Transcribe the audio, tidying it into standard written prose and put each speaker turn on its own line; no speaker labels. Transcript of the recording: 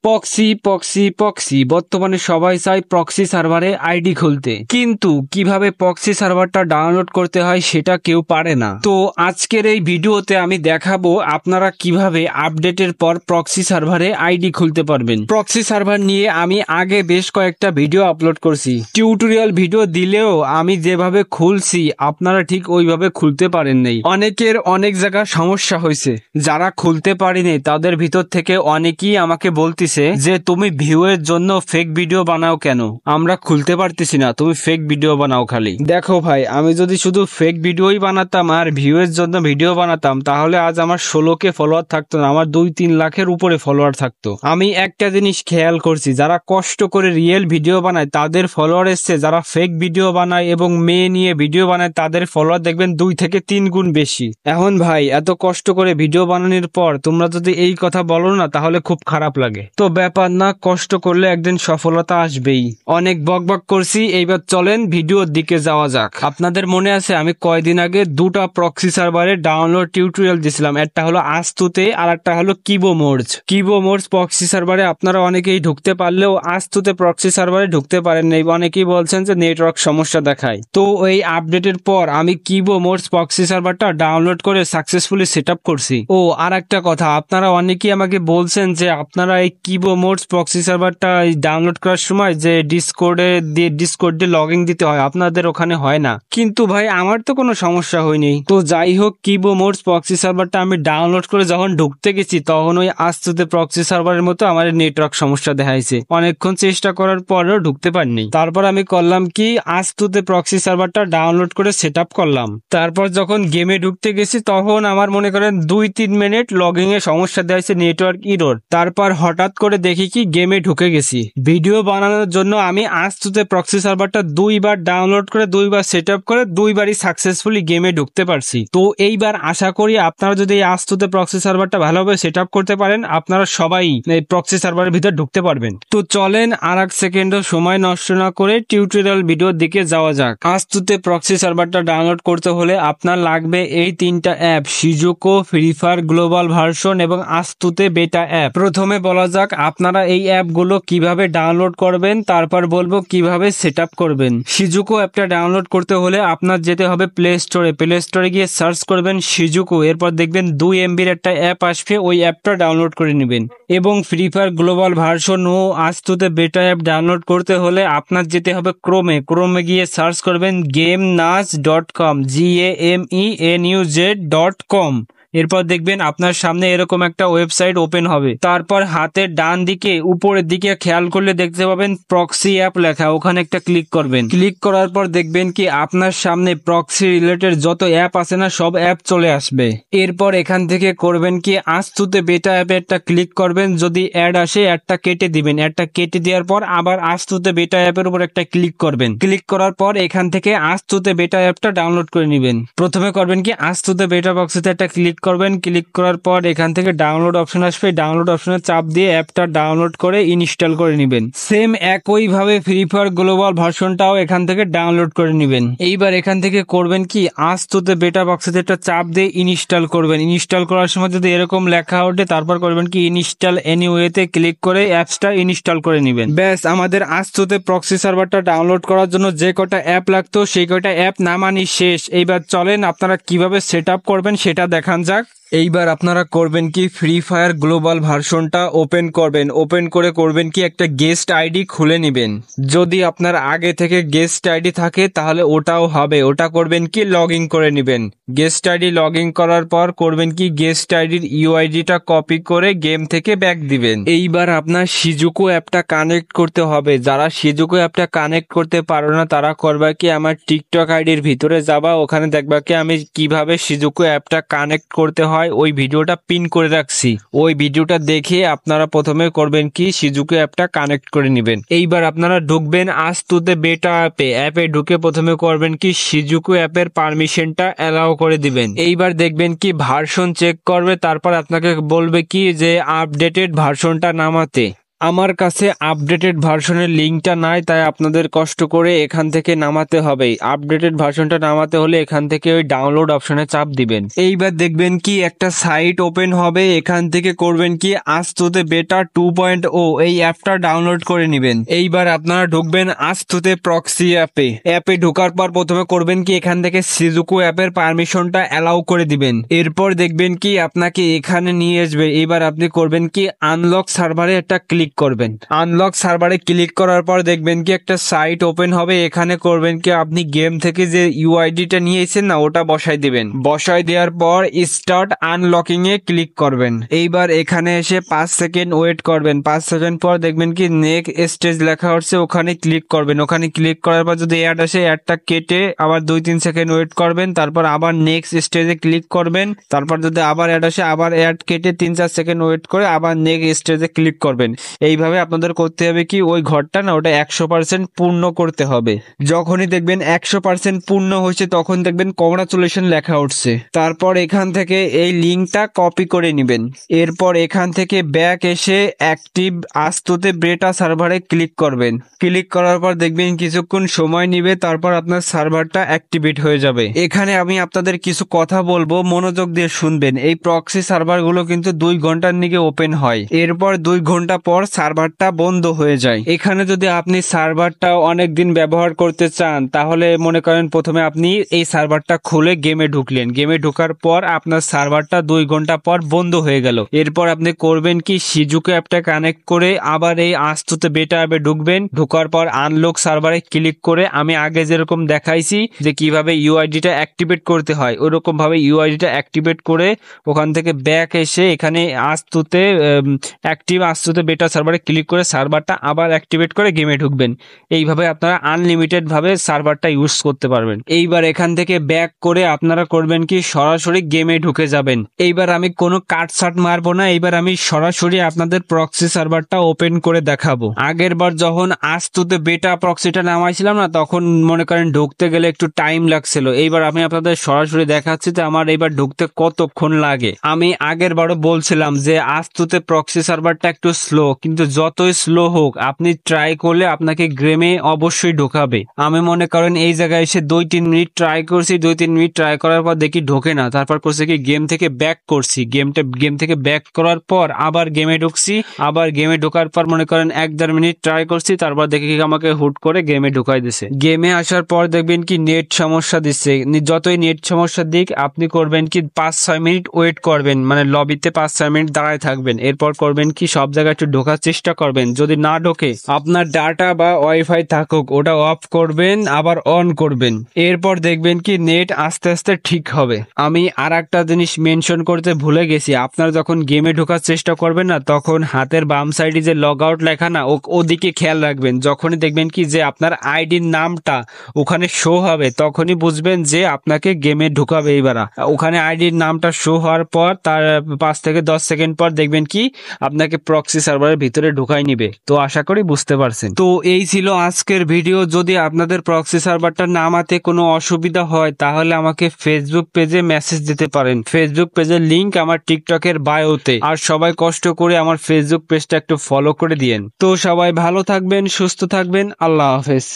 পক্সি পক্সি পক্সি বর্তমানে সবাই চায় প্রক্সি সার্ভারে আইডি খুলতে, কিন্তু কিভাবে প্রক্সি সার্ভারটা ডাউনলোড করতে হয় সেটা কেউ পারে না। তো আজকের এই ভিডিওতে আমি দেখাবো আপনারা কিভাবে আপডেটের পর প্রক্সি সার্ভারে আইডি খুলতে পারবেন। প্রক্সি সার্ভার নিয়ে আমি আগে বেশ কয়েকটা ভিডিও আপলোড করছি, টিউটোরিয়াল ভিডিও দিলেও আমি যেভাবে খুলছি আপনারা ঠিক ওইভাবে খুলতে পারেন নাই। অনেকের অনেক জায়গায় সমস্যা হয়েছে, যারা খুলতে পারেনি তাদের ভিতর থেকে অনেকেই আমাকে বলতেছে যে তুমি ভিউয়ের জন্য ফেক ভিডিও বানাও কেন, আমরা খুলতে পারতেছি না, তুমি ফেক ভিডিও বানাও খালি। দেখো ভাই, আমি যদি শুধু ফেক ভিডিওই বানাতাম আর ভিউয়ের জন্য ভিডিও বানাতাম তাহলে আজ আমার 16K ফলোয়ার থাকতো না, আমার 2-3 লাখের উপরে ফলোয়ার থাকতো। আমি একটা জিনিস খেয়াল করছি, যারা কষ্ট করে রিয়েল ভিডিও বানায় তাদের ফলোয়ার এসছে, যারা ফেক ভিডিও বানায় এবং মেয়ে নিয়ে ভিডিও বানায় তাদের ফলোয়ার দেখবেন 2 থেকে 3 গুণ বেশি। এখন ভাই, এত কষ্ট করে ভিডিও বানানোর পর তোমরা যদি এই কথা বলো না তাহলে খুব খারাপ লাগে। তো ব্যাপার না, কষ্ট করলে একদিন সফলতা আসবেই। অনেক বকবক করছি, এইবার চলেন ভিডিওর দিকে যাওয়া যাক। আপনাদের মনে আছে আমি কয়দিন আগে দুটা প্রক্সি সার্ভারে ডাউনলোড টিউটোরিয়াল দিছিলাম, একটা হলো আস্তুতে আর একটা হলো কিবোমোডস। কিবোমোডস প্রক্সি সার্ভারে আপনারা অনেকেই ঢুকতে পারলেও আস্তুতে প্রক্সি সার্ভারে ঢুকতে পারেন নাই, অনেকেই বলছেন যে নেটওয়ার্ক সমস্যা দেখায়। তো এই আপডেটের পর আমি কিবোমোডস প্রক্সি সার্ভারটা ডাউনলোড করে সাকসেসফুলি সেটআপ করছি। ও আর একটা কথা, আপনারা অনেকেই আমাকে বলছেন যে আপনারা এই কিবোমোডস প্রক্সি সার্ভারটা ডাউনলোড করার সময় যে ডিসকর্ড দিয়ে লগইন দিতে হয়, আপনাদের ওখানে হয় না। কিন্তু ভাই আমার তো কোনো সমস্যা হয়নি। তো যাই হোক, কিবোমোডস প্রক্সি সার্ভারটা আমি ডাউনলোড করে যখন ঢুকতে গেছি তখন ওই আস্তুতে প্রক্সি সার্ভারের মতো আমার নেটওয়ার্ক সমস্যা দেখাইছে। অনেকক্ষণ চেষ্টা করার পরেও ঢুকতে পারিনি। তারপর আমি করলাম কি, আস্তুতে প্রক্সি সার্ভারটা ডাউনলোড করে সেটআপ করলাম। তারপর যখন গেমে ঢুকতে গেছি তখন আমার মনে করেন 2-3 মিনিট লগইন এ সমস্যা দেখাইছে, নেটওয়ার্ক ইরর। তারপর হঠাৎ করে দেখি কি গেমে ঢুকে গেছি। ভিডিও বানানোর জন্য আমি আস্তুতে প্রক্সি সার্ভারটা 2বার ডাউনলোড করে 2বার সেটআপ করে 2বারই সাকসেসফুলি গেমে ঢুকতে পারছি। তো এইবার আশা করি আপনারা যদি এই আস্তুতে প্রক্সি সার্ভারটা ভালোভাবে সেটআপ করতে পারেন আপনারা সবাই এই প্রক্সি সার্ভারের ভিতর ঢুকতে পারবেন। তো চলেন আর এক সেকেন্ডও সময় নষ্ট না করে টিউটোরিয়াল ভিডিওর দিকে যাওয়া যাক। আস্তুতে প্রক্সি সার্ভারটা ডাউনলোড করতে হলে আপনার লাগবে এই 3টা অ্যাপ, সিজুকো, ফ্রি ফায়ার গ্লোবাল ভার্সন এবং আস্তুতে বেটা অ্যাপ। প্রথমে বলা যাক আপনারা এই অ্যাপগুলো কিভাবে ডাউনলোড করবেন, তারপর বলবো কিভাবে সেটআপ করবেন। সিজুকো অ্যাপটা ডাউনলোড করতে হলে আপনার যেতে হবে প্লে স্টোরে গিয়ে সার্চ করবেন সিজুকো, এরপর দেখবেন 2 MBর একটা অ্যাপ আসবে, ওই অ্যাপটা ডাউনলোড করে নেবেন। এবং ফ্রি ফায়ার গ্লোবাল ভার্সন ও আস্তুতে বেটা অ্যাপ ডাউনলোড করতে হলে আপনার যেতে হবে ক্রোমে গিয়ে সার্চ করবেন GameNuz.com, GAMENUZ.com। এরপর দেখবেন আপনার সামনে এরকম একটা ওয়েবসাইট ওপেন হবে। তারপর হাতের ডান দিকে উপরের দিকে খেয়াল করলে দেখতে পাবেন প্রক্সি অ্যাপ লেখা, ওখানে একটা ক্লিক করবেন। ক্লিক করার পর দেখবেন কি আপনার সামনে প্রক্সি রিলেটেড যত অ্যাপ আছে না সব অ্যাপ চলে আসবে। এরপর এখান থেকে করবেন কি আস্তুতে বেটা অ্যাপে একটা ক্লিক করবেন, যদি অ্যাড আসে অ্যাডটা কেটে দিবেন। অ্যাডটা কেটে দেওয়ার পর আবার আস্তুতে বেটা অ্যাপের উপর একটা ক্লিক করবেন। ক্লিক করার পর এখান থেকে আস্তুতে বেটা অ্যাপটা ডাউনলোড করে নেবেন। প্রথমে করবেন কি আস্তুতে বেটা বক্সে একটা ক্লিক করবেন। ক্লিক করার পর এখান থেকে ডাউনলোড অপশন আসবে, ডাউনলোড অপশনে চাপ দিয়ে অ্যাপটা ডাউনলোড করে ইনস্টল করে নেবেন। সেম একইভাবে ফ্রি ফায়ার গ্লোবাল ভার্সনটাও এখান থেকে ডাউনলোড করে নেবেন। এইবার এখান থেকে করবেন কি আস্তুতে বেটা বক্সে একটা চাপ দিয়ে ইনস্টল করবেন। ইনস্টল করার সময় যদি এরকম লেখা ওঠে তারপর করবেন কি ইনস্টল এনিওয়েতে ক্লিক করে অ্যাপসটা ইনস্টল করে নেবেন। ব্যাস, আমাদের আস্তুতে প্রক্সি সার্ভারটা ডাউনলোড করার জন্য যে কটা অ্যাপ লাগতো সেই কটা অ্যাপ নামানি শেষ। এইবার চলেন আপনারা কিভাবে সেটআপ করবেন সেটা দেখান যাক। এইবার আপনারা করবেন কি ফ্রি ফায়ার গ্লোবাল ভার্সনটা ওপেন করবেন। ওপেন করে করবেন কি একটা গেস্ট আইডি খুলে নেবেন। যদি আপনার আগে থেকে গেস্ট আইডি থাকে তাহলে ওটাও হবে, ওটা করবেন কি লগ ইন করে নেবেন। গেস্ট আইডি লগ ইন করার পর করবেন কি গেস্ট আইডির ইউআইডিটা কপি করে গেম থেকে ব্যাক দিবেন। এইবার আপনার সিজুকো অ্যাপটা কানেক্ট করতে হবে। যারা সিজুকো অ্যাপটা কানেক্ট করতে পারো না তারা করবা কি আমার টিকটক আইডির ভিতরে যাবা, ওখানে দেখবা কি আমি কিভাবে সিজুকো অ্যাপটা কানেক্ট করতে হয় ওই ভিডিওটা পিন করে রাখছি। ওই ভিডিওটা দেখে আপনারা প্রথমে করবেন কি সিজুকো অ্যাপটা কানেক্ট করে নেবেন। এইবার আপনারা ঢুকবেন আস্তুতে বেটা অ্যাপে ঢুকে প্রথমে করবেন কি সিজুকো অ্যাপের পারমিশনটা অ্যালাউ করে দিবেন। এইবার দেখবেন কি ভার্সন চেক করবে, তারপর আপনাকে বলবে কি যে আপডেটেড ভার্সনটা নামাতে। আমার কাছে আপডেটেড ভার্সনের লিঙ্কটা নাই, তাই আপনাদের কষ্ট করে এখান থেকে নামাতে হবে। আপডেটেড ভার্সনটা নামাতে হলে এখান থেকে ওই ডাউনলোড অপশনে চাপ দিবেন। এইবার দেখবেন কি একটা সাইট ওপেন হবে, এখান থেকে করবেন কি আস্তুতে বেটা 2.0 এই অ্যাপটা ডাউনলোড করে নেবেন। এইবার আপনারা ঢুকবেন আস্তুতে প্রক্সি অ্যাপে ঢোকার পর প্রথমে করবেন কি এখান থেকে সিজুকু অ্যাপের পারমিশনটা অ্যালাউ করে দিবেন। এরপর দেখবেন কি আপনাকে এখানে নিয়ে আসবে। এবার আপনি করবেন কি আনলক সার্ভারে একটা ক্লিক করবেন। আনলক সার্ভারে ক্লিক করার পর দেখবেন কি একটা সাইট ওপেন হবে, এখানে করবেন কি আপনি গেম থেকে যে ইউআইডিটা নিয়েছেন না ওটা বসাই দিবেন। বসাই দেওয়ার পর স্টার্ট আনলকিং এ ক্লিক করবেন। এইবার এখানে এসে 5 সেকেন্ড ওয়েট করবেন। 5 সেকেন্ড পর দেখবেন কি নেক্সট স্টেজ লেখা হচ্ছে, ওখানে ক্লিক করবেন। ওখানে ক্লিক করার পর যদি অ্যাড আসে অ্যাডটা কেটে আবার 2-3 সেকেন্ড ওয়েট করবেন, তারপর আবার নেক্সট স্টেজে ক্লিক করবেন। তারপর যদি আবার অ্যাড আসে আবার অ্যাড কেটে 3-4 সেকেন্ড ওয়েট করে আবার নেক্সট স্টেজে ক্লিক করবেন। এইভাবে আপনাদের করতে হবে কি ওই ঘরটা না ওটা 100% পূর্ণ করতে হবে। যখনই দেখবেন 100% পূর্ণ হয়েছে তখন দেখবেন কংগ্রাচুলেশন লেখা উঠছে। তারপর এখান থেকে এই লিঙ্কটা কপি করে নেবেন। এরপর এখান থেকে ব্যাক এসে অ্যাক্টিভ আস্তুতে বেটা সার্ভারে ক্লিক করবেন। ক্লিক করার পর দেখবেন কিছুক্ষণ সময় নিবে, তারপর আপনার সার্ভারটা অ্যাক্টিভেট হয়ে যাবে। এখানে আমি আপনাদের কিছু কথা বলবো, মনোযোগ দিয়ে শুনবেন। এই প্রক্সি সার্ভারগুলো কিন্তু 2 ঘন্টার নিকে ওপেন হয়, এরপর 2 ঘন্টা পর সার্ভারটা বন্ধ হয়ে যায়। এখানে যদি আপনি সার্ভারটা অনেক দিন ব্যবহার করতে চান তাহলে মনে করেন প্রথমে আপনি এই সার্ভারটা খুলে গেমে ঢুকলেন। গেমে ঢোকার পর আপনার সার্ভারটা 2 ঘন্টা পর বন্ধ হয়ে গেল। এরপর আপনি করবেন কি সিজুকু অ্যাপটা কানেক্ট করে আবার এই আস্তুতে বেটা অ্যাপে ঢুকবেন। ঢোকার পর আনলক সার্ভারে ক্লিক করে আমি আগে যেরকম দেখাইছি যে কিভাবে ইউআইডিটা অ্যাক্টিভেট করতে হয় ওরকম ভাবে ইউআইডিটা অ্যাক্টিভেট করে ওখান থেকে ব্যাক এসে এখানে আস্তুতে আস্তুতে বেটা সার্ভারে ক্লিক করে সার্ভারটা আবার অ্যাক্টিভেট করে গেমে ঢুকবেন। এইভাবে আপনারা আনলিমিটেড ভাবে সার্ভারটা ইউজ করতে পারবেন। এইবার এখান থেকে ব্যাক করে আপনারা করবেন কি সরাসরি গেমে ঢুকে যাবেন। এইবার আমি কোনো কাটসাট মারবো না, এইবার আমি সরাসরি আপনাদের প্রক্সি সার্ভারটা ওপেন করে দেখাবো। আগের বার যখন আস্তুতে বেটা প্রক্সিটা নামাইছিলাম না তখন মনে করেন ঢুকতে গেলে একটু টাইম লাগছিল। এইবার আমি আপনাদের সরাসরি দেখাচ্ছি যে আমার এইবার ঢুকতে কতক্ষণ লাগে। আমি আগের বারও বলছিলাম যে আস্তুতে প্রক্সি সার্ভারটা একটু স্লো, কিন্তু যতই স্লো হোক আপনি ট্রাই করলে আপনাকে গেমে অবশ্যই ঢোকাবে। আমি মনে করেন এই জায়গায় এসে 2-3 মিনিট ট্রাই করছি। 2-3 মিনিট ট্রাই করার পর দেখি ঢোকে না, তারপর করছি কি গেম থেকে ব্যাক করছি। গেম থেকে ব্যাক করার পর আবার গেমে ঢুকছি। আবার গেমে ঢোকার পর মনে করেন 1-1.5 মিনিট ট্রাই করছি, তারপর দেখি কি আমাকে হুট করে গেমে ঢুকাই দিছে। গেমে আসার পর দেখবেন কি নেট সমস্যা দিচ্ছে। যতই নেট সমস্যা দিক আপনি করবেন কি 5-6 মিনিট ওয়েট করবেন, মানে লবিতে 5-6 মিনিট দাঁড়ায় থাকবেন। এরপর করবেন কি সব জায়গায় একটু ঢোকার চেষ্টা করবেন। যদি না ঢোকে আপনার ডাটা বা ওয়াইফাই থাকুক ওটা অফ করবেন আবার অন করবেন। এরপর দেখবেন কি নেট আস্তে আস্তে ঠিক হবে। আমি আর একটা জিনিস মেনশন করতে ভুলে গেছি, আপনারা যখন গেমে ঢোকার চেষ্টা করবেন না তখন হাতের বাম সাইডে যে লগ আউট লেখা না ওদিকে খেয়াল রাখবেন। যখনই দেখবেন কি যে আপনার আইডির নামটা ওখানে শো হবে তখনই বুঝবেন যে আপনাকে গেমে ঢুকাবে। এইবার ওখানে আইডির নামটা শো হওয়ার পর তার 5 থেকে 10 সেকেন্ড পর দেখবেন কি আপনাকে প্রক্সি সার্ভারের ভিতরে ঢুকাই নিবে। তো আশা করি বুঝতে পারছেন। তো এই ছিল আজকের ভিডিও। যদি আপনাদের প্রক্সি সার্ভারটা নামাতে কোনো অসুবিধা হয় তাহলে আমাকে ফেসবুক পেজে মেসেজ দিতে পারেন। ফেসবুক পেজের লিংক আমার টিকটকের বায়োতে। আর সবাই কষ্ট করে আমার ফেসবুক পেজটা একটু ফলো করে দিয়েন। তো সবাই ভালো থাকবেন, সুস্থ থাকবেন। আল্লাহ হাফেজ।